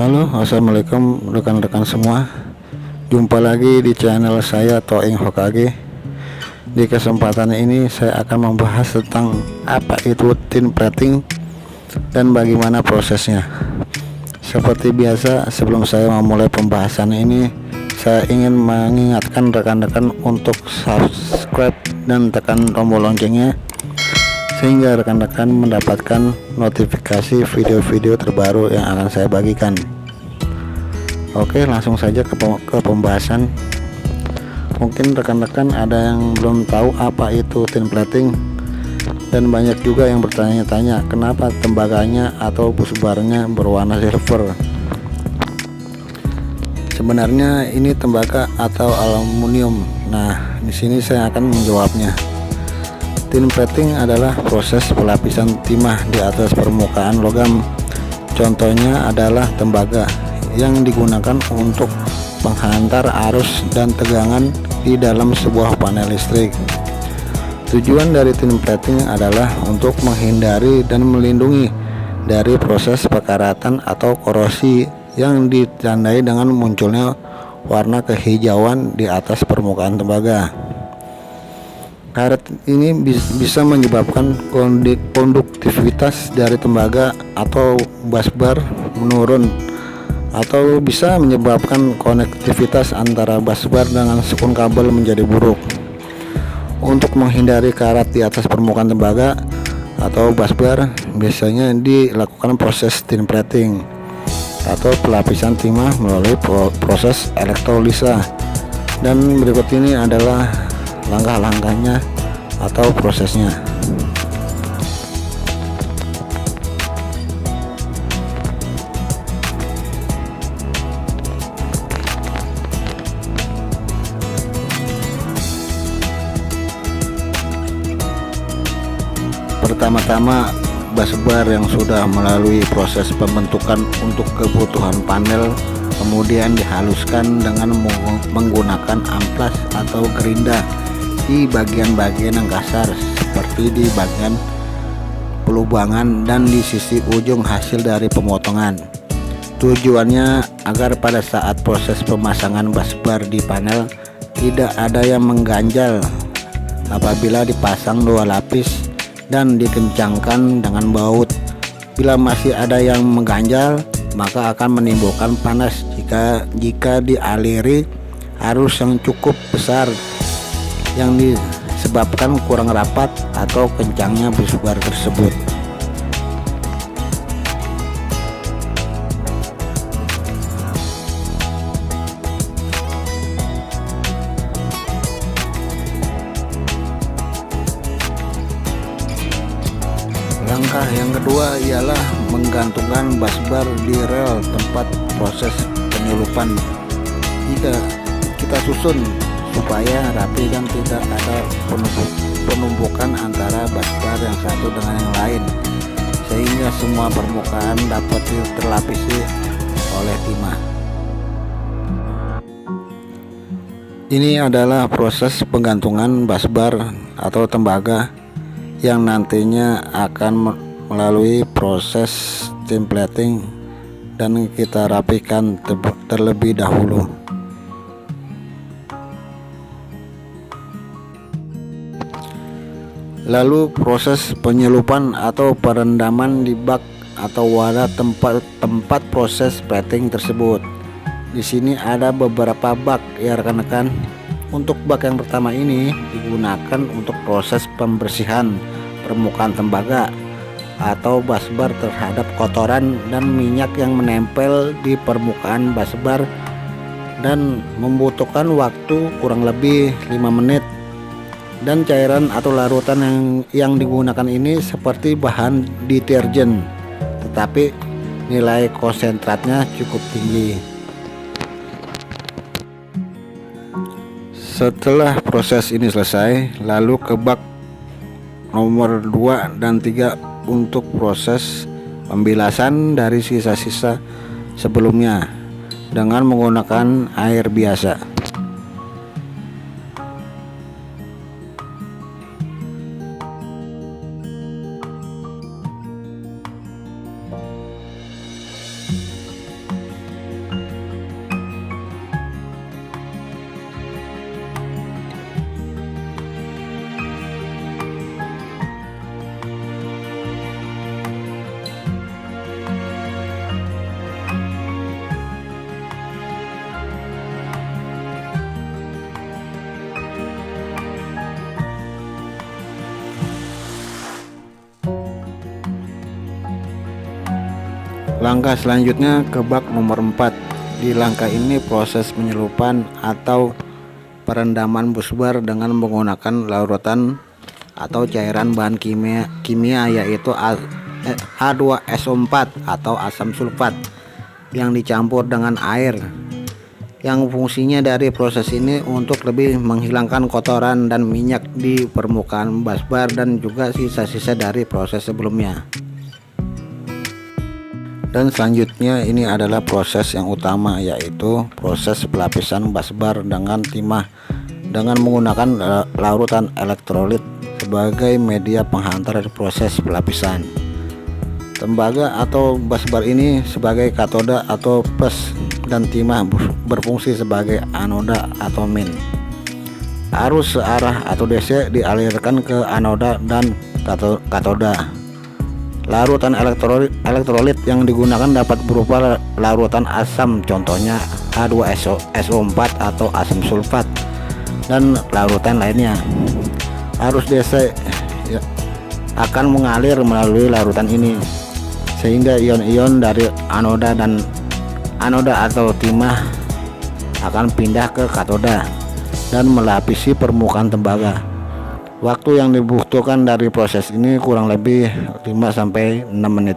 Halo, assalamualaikum rekan-rekan semua. Jumpa lagi di channel saya Toing Hokage. Di kesempatan ini saya akan membahas tentang apa itu tin plating dan bagaimana prosesnya. Seperti biasa, sebelum saya memulai pembahasan ini, saya ingin mengingatkan rekan-rekan untuk subscribe dan tekan tombol loncengnya sehingga rekan-rekan mendapatkan notifikasi video-video terbaru yang akan saya bagikan. Oke, langsung saja ke pembahasan. Mungkin rekan-rekan ada yang belum tahu apa itu tin plating, dan banyak juga yang bertanya-tanya kenapa tembaganya atau busbarnya berwarna silver. Sebenarnya ini tembaga atau aluminium. Nah, di sini saya akan menjawabnya. Tin plating adalah proses pelapisan timah di atas permukaan logam. Contohnya adalah tembaga yang digunakan untuk menghantar arus dan tegangan di dalam sebuah panel listrik. Tujuan dari tin plating adalah untuk menghindari dan melindungi dari proses pekaratan atau korosi yang ditandai dengan munculnya warna kehijauan di atas permukaan tembaga. Karet ini bisa menyebabkan konduktivitas dari tembaga atau busbar menurun, atau bisa menyebabkan konektivitas antara busbar dengan sekun kabel menjadi buruk. Untuk menghindari karat di atas permukaan tembaga atau busbar, biasanya dilakukan proses tin plating atau pelapisan timah melalui proses elektrolisa. Dan berikut ini adalah langkah-langkahnya atau prosesnya. Pertama-tama, busbar yang sudah melalui proses pembentukan untuk kebutuhan panel kemudian dihaluskan dengan menggunakan amplas atau gerinda di bagian-bagian yang kasar, seperti di bagian pelubangan dan di sisi ujung hasil dari pemotongan. Tujuannya agar pada saat proses pemasangan busbar di panel tidak ada yang mengganjal. Apabila dipasang 2 lapis dan dikencangkan dengan baut, bila masih ada yang mengganjal, maka akan menimbulkan panas jika dialiri arus yang cukup besar yang disebabkan kurang rapat atau kencangnya busbar tersebut. Langkah yang kedua ialah menggantungkan busbar di rel tempat proses penyelupan. Jika kita susun supaya rapi dan tidak ada penumpukan antara busbar yang satu dengan yang lain, sehingga semua permukaan dapat terlapisi oleh timah. Ini adalah proses penggantungan busbar atau tembaga yang nantinya akan melalui proses tin plating dan kita rapikan terlebih dahulu. Lalu proses penyelupan atau perendaman di bak atau wadah tempat proses plating tersebut. Di sini ada beberapa bak ya rekan-rekan. Untuk bak yang pertama ini digunakan untuk proses pembersihan permukaan tembaga atau busbar terhadap kotoran dan minyak yang menempel di permukaan busbar dan membutuhkan waktu kurang lebih 5 menit. Dan cairan atau larutan yang digunakan ini seperti bahan deterjen, tetapi nilai konsentratnya cukup tinggi. Setelah proses ini selesai, lalu ke bak nomor 2 dan 3 untuk proses pembilasan dari sisa-sisa sebelumnya dengan menggunakan air biasa. Langkah selanjutnya ke bak nomor 4. Di langkah ini proses penyelupan atau perendaman busbar dengan menggunakan larutan atau cairan bahan kimia yaitu H2SO4 atau asam sulfat yang dicampur dengan air, yang fungsinya dari proses ini untuk lebih menghilangkan kotoran dan minyak di permukaan busbar dan juga sisa-sisa dari proses sebelumnya. Dan selanjutnya ini adalah proses yang utama, yaitu proses pelapisan busbar dengan timah dengan menggunakan larutan elektrolit sebagai media penghantar proses pelapisan. Tembaga atau busbar ini sebagai katoda atau plus dan timah berfungsi sebagai anoda atau min. Arus searah atau DC dialirkan ke anoda dan katoda. Larutan elektrolit yang digunakan dapat berupa larutan asam, contohnya H2SO4 atau asam sulfat, dan larutan lainnya. Arus DC akan mengalir melalui larutan ini sehingga ion-ion dari anoda atau timah akan pindah ke katoda dan melapisi permukaan tembaga. Waktu yang dibutuhkan dari proses ini kurang lebih 5-6 menit.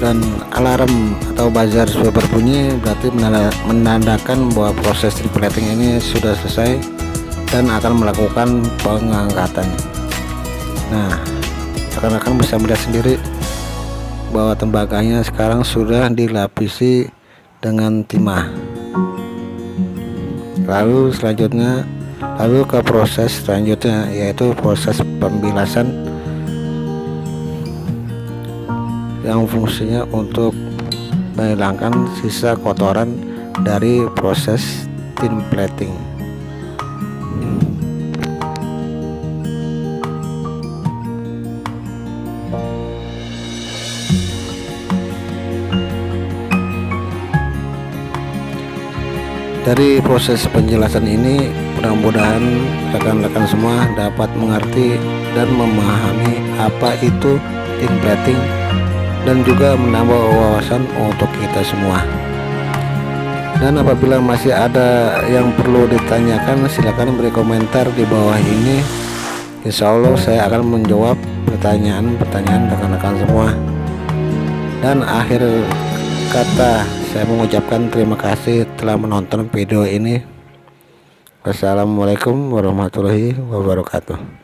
Dan alarm atau buzzer sudah berbunyi, berarti menandakan bahwa proses plating ini sudah selesai dan akan melakukan pengangkatan. Nah, rekan-rekan bisa melihat sendiri bahwa tembaganya sekarang sudah dilapisi dengan timah. Lalu ke proses selanjutnya, yaitu proses pembilasan yang fungsinya untuk menghilangkan sisa kotoran dari proses tin plating. Dari proses penjelasan ini, mudah-mudahan rekan-rekan semua dapat mengerti dan memahami apa itu tin plating dan juga menambah wawasan untuk kita semua. Dan apabila masih ada yang perlu ditanyakan, silakan beri komentar di bawah ini. Insya Allah saya akan menjawab pertanyaan-pertanyaan rekan-rekan semua. Dan akhir kata, saya mengucapkan terima kasih telah menonton video ini. Wassalamualaikum warahmatullahi wabarakatuh.